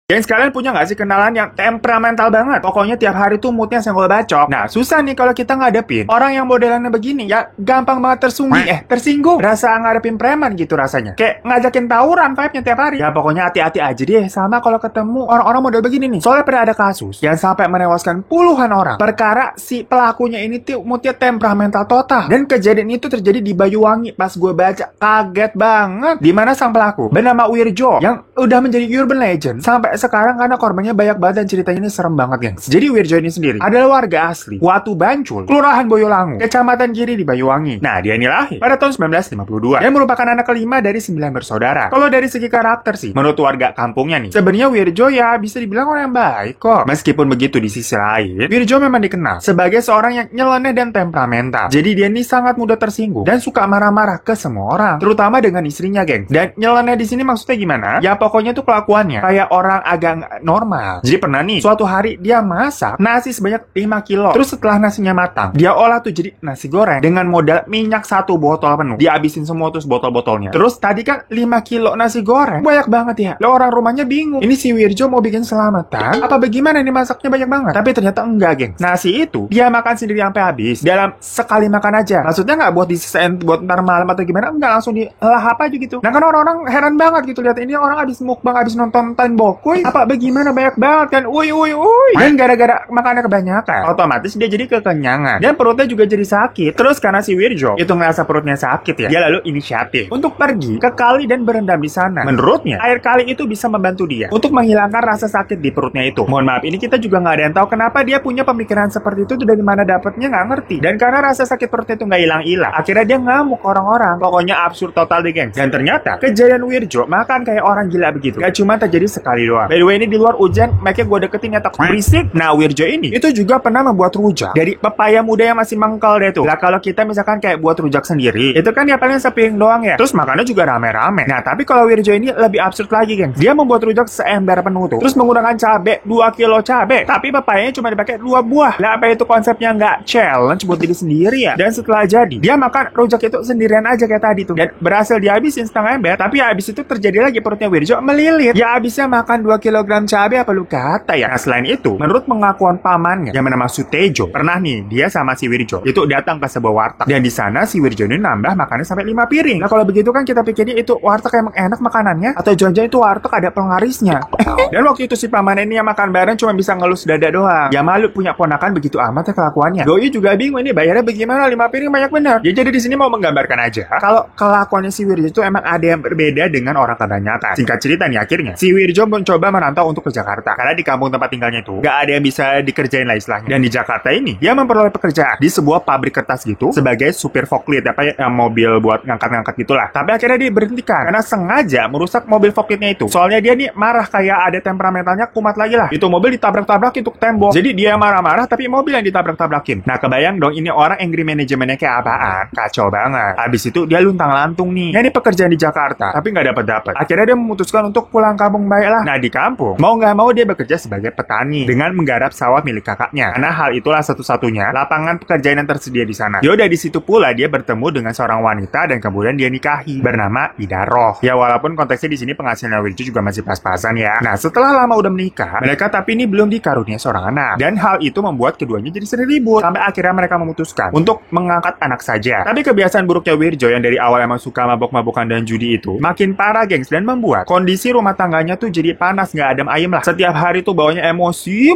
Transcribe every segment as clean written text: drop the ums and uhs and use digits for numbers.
Dan sekalian punya nggak sih kenalan yang temperamental banget? Pokoknya tiap hari tuh moodnya senggol bacok. Nah, susah nih kalau kita ngadepin orang yang modelannya begini ya, gampang banget tersinggung. Rasa ngadepin preman gitu rasanya. Kayak ngajakin tawuran vibe-nya tiap hari. Ya pokoknya hati-hati aja deh sama kalau ketemu orang-orang model begini nih. Soalnya pernah ada kasus yang sampai menewaskan puluhan orang. Perkara si pelakunya ini tuh moodnya temperamental total. Dan kejadian itu terjadi di Banyuwangi. Pas gue baca, kaget banget. Dimana sang pelaku bernama Wirjo yang udah menjadi urban legend sampai sekarang karena korbannya banyak banget dan ceritanya ini serem banget, gengs. Jadi Wirjo ini sendiri adalah warga asli Watu Bancul, Kelurahan Boyolangu, Kecamatan Giri di Banyuwangi. Nah, dia ini lahir pada tahun 1952 dan merupakan anak kelima dari 9 bersaudara. Kalau dari segi karakter sih, menurut warga kampungnya nih, sebenarnya Wirjo ya bisa dibilang orang yang baik kok. Meskipun begitu di sisi lain, Wirjo memang dikenal sebagai seorang yang nyeleneh dan temperamental. Jadi dia ini sangat mudah tersinggung dan suka marah-marah ke semua orang, terutama dengan istrinya, gengs. Dan nyeleneh di sini maksudnya gimana? Ya pokoknya tuh kelakuannya kayak orang agak nggak normal. Jadi pernah nih, suatu hari dia masak nasi sebanyak 5 kilo. Terus setelah nasinya matang, dia olah tuh jadi nasi goreng dengan modal minyak 1 botol penuh. Dihabisin semua terus botol-botolnya. Terus tadi kan 5 kilo nasi goreng, banyak banget ya. Lah orang rumahnya bingung. Ini si Wirjo mau bikin selamatan? Apa bagaimana nih masaknya banyak banget? Tapi ternyata enggak, geng. Nasi itu dia makan sendiri sampai habis dalam sekali makan aja. Maksudnya nggak buat disisain buat ntar malam atau gimana? Enggak, langsung dilahap aja gitu. Nah kan orang-orang heran banget gitu lihat ini orang habis mukbang, habis nonton Bokuy apa bagaimana banyak banget kan, dan gara-gara makannya kebanyakan otomatis dia jadi kekenyangan dan perutnya juga jadi sakit. Terus karena si Wirjo itu ngerasa perutnya sakit ya, dia lalu inisiatif untuk pergi ke kali dan berendam di sana. Menurutnya air kali itu bisa membantu dia untuk menghilangkan rasa sakit di perutnya itu. Mohon maaf, ini kita juga nggak ada yang tahu kenapa dia punya pemikiran seperti itu dari mana dapatnya, nggak ngerti. Dan karena rasa sakit perutnya itu nggak hilang-hilang, akhirnya dia ngamuk orang-orang. Pokoknya absurd total deh, gengs. Dan ternyata kejadian Wirjo makan kayak orang gila begitu gak cuma terjadi sekali doang. By the way, ini di luar hujan, makanya gue deketin ya takut berisik. Nah, Wirjo ini itu juga pernah membuat rujak dari pepaya muda yang masih mengkal deh tuh. Lah kalau kita misalkan kayak buat rujak sendiri, itu kan ya paling sepiring doang ya. Terus makannya juga rame-rame. Nah, tapi kalau Wirjo ini lebih absurd lagi, geng. Dia membuat rujak seember penuh tuh. Terus menggunakan cabe 2 kilo cabe, tapi pepayanya cuma dipakai 2 buah. Lah apa itu konsepnya nggak challenge buat diri sendiri ya? Dan setelah jadi, dia makan rujak itu sendirian aja kayak tadi tuh. Dan berhasil dihabisin setengah ember, tapi habis itu terjadi lagi perutnya Wirjo melilit. Ya habisnya makan 2 kilogram cabai apa lu kata ya. Nah selain itu, menurut pengakuan pamannya yang bernama Sutejo, pernah nih dia sama si Wirjo itu datang ke sebuah warteg dan di sana si Wirjo ini nambah makannya sampai 5 piring. Nah kalau begitu kan kita pikirnya itu warteg emang enak makanannya atau jangan-jangan itu warteg ada penglarisnya. Dan waktu itu si paman ini yang makan bareng cuma bisa ngelus dada doang. Ya malu punya ponakan begitu amat ya kelakuannya. Doi juga bingung ini bayarnya bagaimana, 5 piring banyak bener. Ya jadi di sini mau menggambarkan aja kalau kelakuannya si Wirjo itu emang ada yang berbeda dengan orang kebanyakan. Singkat cerita nih, akhirnya si Wirjo mencoba merantau untuk ke Jakarta karena di kampung tempat tinggalnya itu gak ada yang bisa dikerjain lah istilahnya. Dan di Jakarta ini dia memperoleh pekerjaan di sebuah pabrik kertas gitu sebagai supir forklift, apa ya, mobil buat ngangkat-ngangkat gitulah. Tapi akhirnya dia berhentikan karena sengaja merusak mobil forklifnya itu. Soalnya dia nih marah kayak ada temperamentalnya kumat lagi lah. Itu mobil ditabrak-tabrak itu ke tembok. Jadi dia marah-marah tapi mobil yang ditabrak-tabrakin. Nah kebayang dong ini orang angry manajemennya kayak apaan? Kacau banget. Habis itu dia luntang-lantung nih. Ya ini pekerjaan di Jakarta tapi nggak dapat. Akhirnya dia memutuskan untuk pulang kampung baik lah. Nah di kampung mau nggak mau dia bekerja sebagai petani dengan menggarap sawah milik kakaknya. Karena hal itulah satu-satunya lapangan pekerjaan yang tersedia di sana. Yaudah di situ pula dia bertemu dengan seorang wanita dan kemudian dia nikahi bernama Idaroh. Ya walaupun konteksnya di sini penghasilan Wirjo juga masih pas-pasan ya. Nah setelah lama udah menikah, mereka tapi ini belum dikaruniai seorang anak. Dan hal itu membuat keduanya jadi sering ribut sampai akhirnya mereka memutuskan untuk mengangkat anak saja. Tapi kebiasaan buruknya Wirjo yang dari awal emang suka mabok-mabokan dan judi itu makin parah, gengs, dan membuat kondisi rumah tangganya tuh jadi panas nggak adem ayem lah. Setiap hari tuh bawanya emosi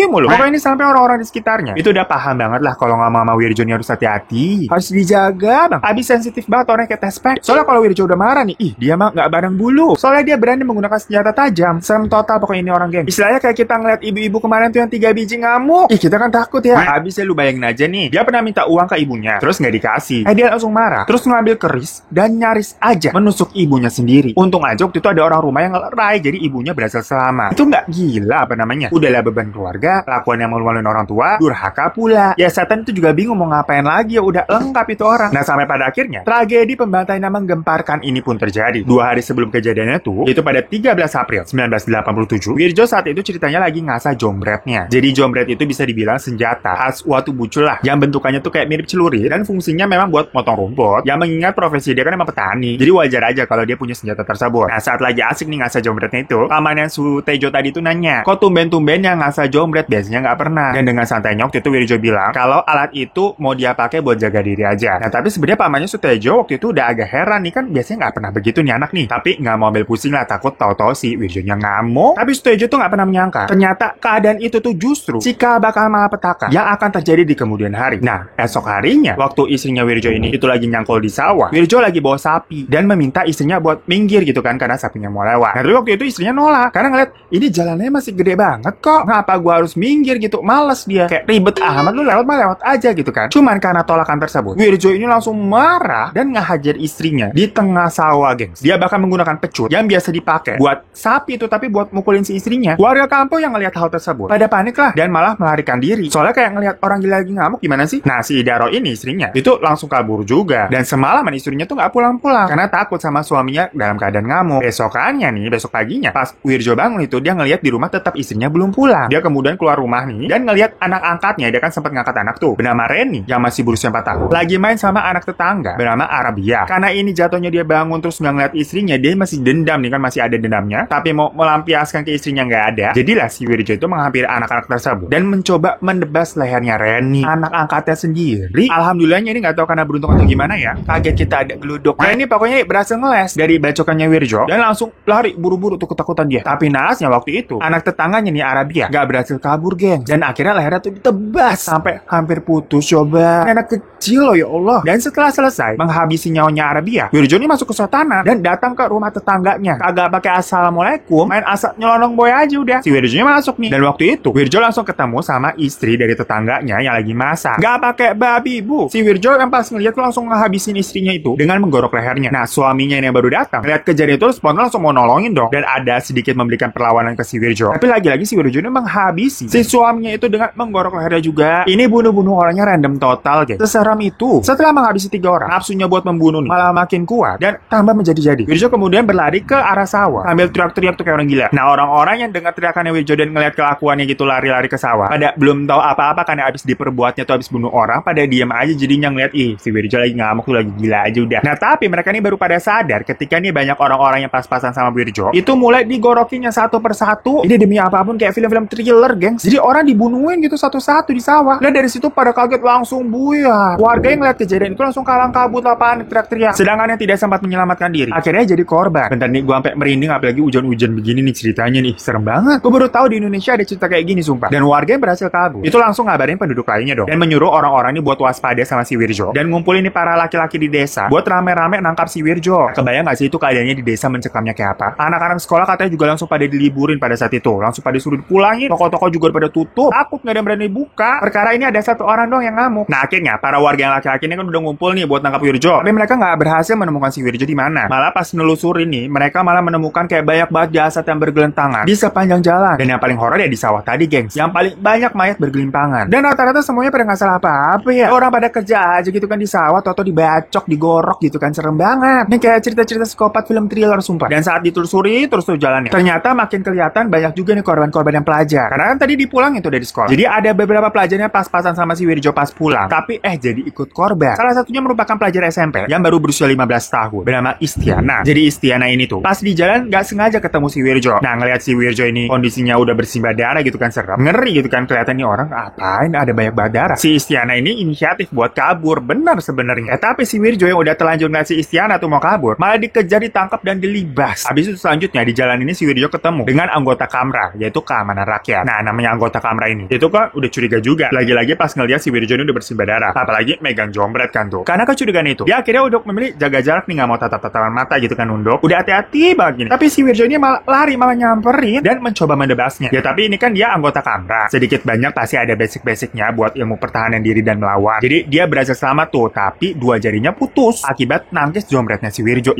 mulu. Pokoknya ini sampai orang-orang di sekitarnya itu udah paham banget lah kalau nggak mau Wirjo ini harus hati-hati, harus dijaga bang. Habis sensitif banget orangnya kayak tespek. Soalnya kalau Wirjo udah marah nih, dia mah nggak bareng bulu. Soalnya dia berani menggunakan senjata tajam. Serem total pokoknya ini orang, geng. Istilahnya kayak kita ngeliat ibu-ibu kemarin tuh yang 3 biji ngamuk. Kita kan takut ya. Habisnya lu bayangin aja nih, dia pernah minta uang ke ibunya, terus nggak dikasih. Dia langsung marah, terus ngambil keris dan nyaris aja menusuk ibunya sendiri. Untung aja waktu itu ada orang rumah yang ngelerai, jadi ibunya berhasil selamat. Itu nggak gila apa namanya? Udahlah beban keluarga, lakuan yang malu-maluin orang tua, durhaka pula. Ya setan itu juga bingung mau ngapain lagi, ya udah lengkap itu orang. Nah sampai pada akhirnya tragedi pembantaian yang menggemparkan ini pun terjadi. 2 hari sebelum kejadiannya tuh, itu pada 13 April 1987, Wirjo saat itu ceritanya lagi ngasah jombretnya. Jadi jombret itu bisa dibilang senjata khas Watu Bucul lah, yang bentukannya tuh kayak mirip celurit dan fungsinya memang buat motong rumput. Ya mengingat profesi dia kan emang petani, jadi wajar aja kalau dia punya senjata tersebut. Nah saat lagi asik nih ngasah jombretnya itu, pamannya Sutejo tadi tuh nanya, kok tumben-tumben yang ngasal jombret, biasanya nggak pernah. Dan dengan santainya waktu itu Wirjo bilang kalau alat itu mau dia pakai buat jaga diri aja. Nah tapi sebenarnya pamannya Sutejo waktu itu udah agak heran nih, kan biasanya nggak pernah begitu nih anak nih. Tapi nggak mau ambil pusing lah, takut tahu-tahu si Wirjonya ngamuk. Tapi Sutejo tuh nggak pernah menyangka ternyata keadaan itu tuh justru cikal bakal malapetaka yang akan terjadi di kemudian hari. Nah esok harinya waktu istrinya Wirjo ini itu lagi nyangkul di sawah, Wirjo lagi bawa sapi dan meminta istrinya buat minggir gitu kan karena sapinya mau lewat. Nah tapi waktu itu istrinya nolak karena ngeliat ini jalannya masih gede banget kok, ngapa gua harus minggir gitu, males dia, kayak ribet amat, lu lewat mah lewat aja gitu kan. Cuman karena tolakan tersebut Wirjo ini langsung marah dan ngehajar istrinya di tengah sawah, gengs. Dia bahkan menggunakan pecut yang biasa dipakai buat sapi itu tapi buat mukulin si istrinya. Warga kampung yang ngelihat hal tersebut pada panik lah dan malah melarikan diri, soalnya kayak ngelihat orang gila lagi ngamuk gimana sih. Nah si Daro ini istrinya itu langsung kabur juga, dan semalaman istrinya tuh nggak pulang-pulang karena takut sama suaminya dalam keadaan ngamuk. Besokannya nih, besok paginya pas Wirjo bangun itu dia ngelihat di rumah tetap istrinya belum pulang. Dia kemudian keluar rumah nih dan ngelihat anak angkatnya, dia kan sempat ngangkat anak tuh bernama Reni yang masih berusia 4 tahun lagi main sama anak tetangga bernama Arabia. Karena ini jatuhnya dia bangun terus nggak ngeliat istrinya, dia masih dendam nih kan, masih ada dendamnya tapi mau melampiaskan ke istrinya nggak ada. Jadilah si Wirjo itu menghampiri anak-anak tersebut dan mencoba mendebas lehernya Reni, anak angkatnya sendiri. Alhamdulillahnya ini nggak tahu karena beruntung atau gimana ya, kaget kita ada geluduk. Reni pokoknya berhasil ngeles dari bacokannya Wirjo dan langsung lari buru-buru tuh, ketakutan dia. Tapi naasnya waktu itu anak tetangganya nih Arabia nggak berhasil kabur, geng, dan akhirnya lehernya tuh ditebas sampai hampir putus. Coba anak kecil loh, ya Allah. Dan setelah selesai menghabisi nyawanya Arabia, Wirjo ini masuk ke suasana dan datang ke rumah tetangganya. Kagak pakai assalamualaikum, main asal nyelonong boy aja udah. Si Wirjo masuk nih, dan waktu itu Wirjo langsung ketemu sama istri dari tetangganya yang lagi masak. Gak pakai babi bu. Si Wirjo yang pas ngeliat tuh langsung ngehabisin istrinya itu dengan menggorok lehernya. Nah suaminya ini yang baru datang lihat kejadian itu spontan langsung mau nolongin dong, dan ada sedikit memberikan perlawanan ke si Wirjo. Tapi lagi-lagi si Wirjo ini menghabisi si suaminya itu dengan menggorok lehernya juga. Ini bunuh-bunuh orangnya random total, guys. Seseram itu. Setelah menghabisi 3 orang, nafsunya buat membunuh nih malah makin kuat dan tambah menjadi-jadi. Wirjo kemudian berlari ke arah sawah sambil teriak-teriak tuh kayak orang gila. Nah orang-orang yang dengar teriakannya Wirjo dan ngeliat kelakuannya gitu lari-lari ke sawah, pada belum tahu apa-apa karena abis diperbuatnya tuh abis bunuh orang, pada diam aja jadinya ngeliat si Wirjo lagi ngamuk tuh, lagi gila aja udah. Nah tapi mereka ini baru pada sadar ketika nih banyak orang-orang yang pas-pasan sama Wirjo itu mulai digorokinya satu persatu. Ini demi apapun kayak film-film thriller, gengs. Jadi orang dibunuhin gitu satu-satu di sawah. Dan dari situ pada kaget langsung buyar. Warga yang ngeliat kejadian itu langsung kalang kabut lah, panik teriak-teriak. Sedangkan yang tidak sempat menyelamatkan diri akhirnya jadi korban. Bentar nih, gua sampai merinding apalagi hujan-hujan begini nih ceritanya nih. Serem banget. Gua baru tahu di Indonesia ada cerita kayak gini sumpah. Dan warga yang berhasil kabur itu langsung ngabarin penduduk lainnya dong, dan menyuruh orang-orang ini buat waspada sama si Wirjo dan ngumpulin nih para laki-laki di desa buat rame-rame nangkap si Wirjo. Kebayang gak sih itu keadaannya di desa mencekamnya kayak apa? Anak-anak sekolah katanya juga langsung pada diliburin pada saat itu, langsung pada suruh dipulangin. Toko-toko juga pada tutup, takut nggak ada yang berani buka. Perkara ini ada 1 orang dong yang ngamuk. Nah akhirnya para warga yang laki-laki ini kan udah ngumpul nih buat nangkap Wirjo, tapi mereka nggak berhasil menemukan si Wirjo di mana. Malah pas nelusurin nih, mereka malah menemukan kayak banyak banget jasad yang bergelentangan di sepanjang jalan. Dan yang paling horor ya di sawah tadi, gengs, yang paling banyak mayat bergelimpangan. Dan rata-rata semuanya pada nggak salah apa-apa ya. Orang pada kerja aja gitu kan di sawah, atau dibacok, digorok gitu kan, serem banget. Ini kayak cerita-cerita psikopat film thriller sumpah. Dan saat ditelusuri terus tuh jalannya, ternyata makin kelihatan banyak juga nih korban-korban yang pelajar. Karena kan tadi dipulang itu dari sekolah. Jadi ada beberapa pelajarnya pas-pasan sama si Wirjo pas pulang, tapi jadi ikut korban. Salah satunya merupakan pelajar SMP yang baru berusia 15 tahun bernama Istiana. Jadi Istiana ini tuh pas di jalan gak sengaja ketemu si Wirjo. Nah ngeliat si Wirjo ini kondisinya udah bersimbah darah gitu kan, serem, ngeri gitu kan, kelihatan nih orang ngapain ada banyak darah. Si Istiana ini inisiatif buat kabur benar sebenarnya. Tapi si Wirjo yang udah telanjur ngeliat si Istiana tuh mau kabur, malah dikejar, ditangkap dan dilibas. Habis itu selanjutnya di jalan ini si Wirjo ketemu dengan anggota Kamra, yaitu keamanan rakyat. Nah namanya anggota Kamra ini itu kan udah curiga juga, lagi-lagi pas ngeliat si Wirjo ini udah bersimbah darah, apalagi megang jombret kan tuh. Karena kecurigaan itu dia akhirnya udah memilih jaga jarak nih, nggak mau tatap-tatapan mata gitu kan, nunduk, udah hati-hati banget gini. Tapi si Wirjo ini malah lari, malah nyamperin dan mencoba mendebasnya. Ya tapi ini kan dia anggota Kamra, sedikit banyak pasti ada basic-basicnya buat ilmu pertahanan diri dan melawan. Jadi dia berhasil selamat tuh, tapi 2 jarinya putus akibat nangkis jombretnya si Wirjo.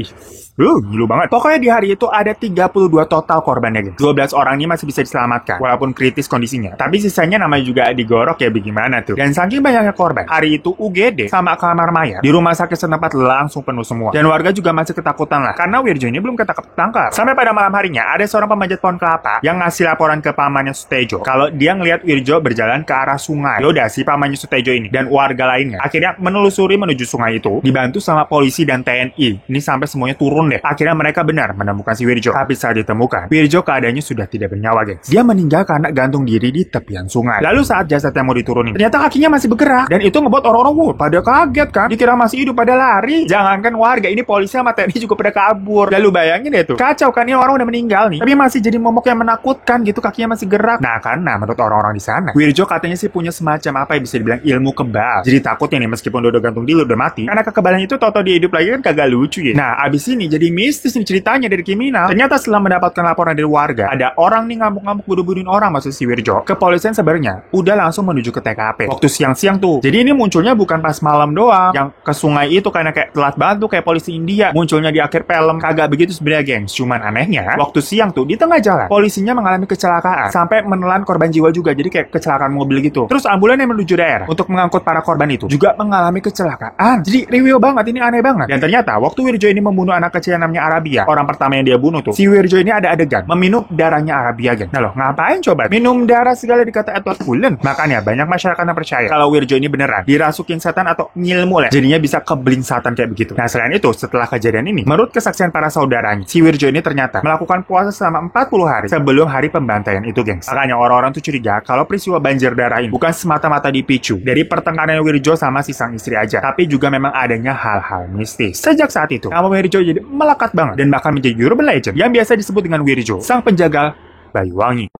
Gila banget. Pokoknya di hari itu ada 32 total korbannya, guys. 12 orang ini masih bisa diselamatkan walaupun kritis kondisinya, tapi sisanya namanya juga digorok ya, bagaimana tuh. Dan saking banyaknya korban, hari itu UGD sama kamar mayat di rumah sakit setempat langsung penuh semua. Dan warga juga masih ketakutan lah karena Wirjo ini belum ketangkap. Sampai pada malam harinya ada seorang pemanjat pohon kelapa yang ngasih laporan ke pamannya Sutejo kalau dia ngelihat Wirjo berjalan ke arah sungai. Yaudah si pamannya Sutejo ini dan warga lainnya akhirnya menelusuri menuju sungai itu, dibantu sama polisi dan TNI. Ini sampai semuanya turun deh. Akhirnya mereka benar menemukan si Wirjo. Tapi saat saat ditemukan, Wirjo keadaannya sudah tidak bernyawa, gengs. Dia meninggal karena gantung diri di tepian sungai. Lalu saat jasadnya mau diturunin, ternyata kakinya masih bergerak. Dan itu ngebuat orang-orang pada kaget kan. Dikira masih hidup, pada lari. Jangankan warga, ini polisi sama TNI juga pada kabur. Lalu bayangin deh tuh, kacau kan, ini orang udah meninggal nih, tapi masih jadi momok yang menakutkan gitu, kakinya masih gerak. Nah karena menurut orang-orang di sana, Wirjo katanya sih punya semacam apa yang bisa dibilang ilmu kebal. Jadi takutnya nih, meskipun udah gantung diri, udah mati, karena kekebalan itu tau-tau dia hidup lagi kan kagak lucu ya. Nah abis ini jadi mistis nih ceritanya dari kriminal. Ternyata setelah mendapatkan laporan dari warga, ada orang nih ngamuk-ngamuk bunuh-bunuhin orang, maksud si Wirjo. Kepolisian sebenarnya udah langsung menuju ke TKP waktu siang-siang tuh. Jadi ini munculnya bukan pas malam doang, yang ke sungai itu karena kayak telat bantu kayak polisi India. Munculnya di akhir film, kagak begitu sebenarnya, gengs. Cuman anehnya, waktu siang tuh di tengah jalan, polisinya mengalami kecelakaan sampai menelan korban jiwa juga. Jadi kayak kecelakaan mobil gitu. Terus ambulan yang menuju daerah untuk mengangkut para korban itu juga mengalami kecelakaan. Jadi rewel banget, ini aneh banget. Dan ternyata waktu Wirjo ini membunuh anak kecil yang namanya Arabia, orang pertama yang dia bunuh tuh, si Wirjo ini ada adegan meminum darahnya Arabia, geng. Nah loh, ngapain coba minum darah segala dikata Edward Cullen? Makanya banyak masyarakat yang percaya kalau Wirjo ini beneran dirasukin setan atau ngilmu lah, jadinya bisa kebeling setan kayak begitu. Nah selain itu, setelah kejadian ini, menurut kesaksian para saudaranya, si Wirjo ini ternyata melakukan puasa selama 40 hari sebelum hari pembantaian itu, gengs. Makanya orang-orang tuh curiga kalau peristiwa banjir darah ini bukan semata-mata dipicu dari pertengkaran Wirjo sama si sang istri aja, tapi juga memang adanya hal-hal mistis. Sejak saat itu, nama Wirjo jadi melekat banget dan bahkan menjadi urban legend yang biasa disebut dengan Wirjo, sang penjaga Banyuwangi.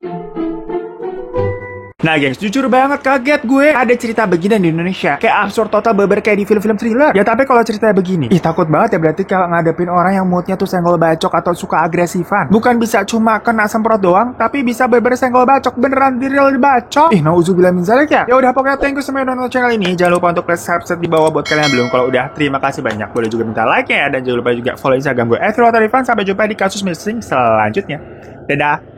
Nah gengs, jujur banget kaget gue ada cerita begini di Indonesia. Kayak absurd total, beber kayak di film-film thriller. Ya tapi kalau ceritanya begini, takut banget ya berarti kalau ngadepin orang yang moodnya tuh senggol bacok atau suka agresifan. Bukan bisa cuma kena semprot doang, tapi bisa beber senggol bacok, beneran di real bacok. Nauzubillah min zalik ya. Ya udah, pokoknya thank you semua yang nonton channel ini. Jangan lupa untuk press subscribe di bawah buat kalian yang belum. Kalau udah, terima kasih banyak. Boleh juga minta like ya, dan jangan lupa juga follow Instagram gue @rotarifan. Sampai jumpa di kasus missing selanjutnya. Dadah.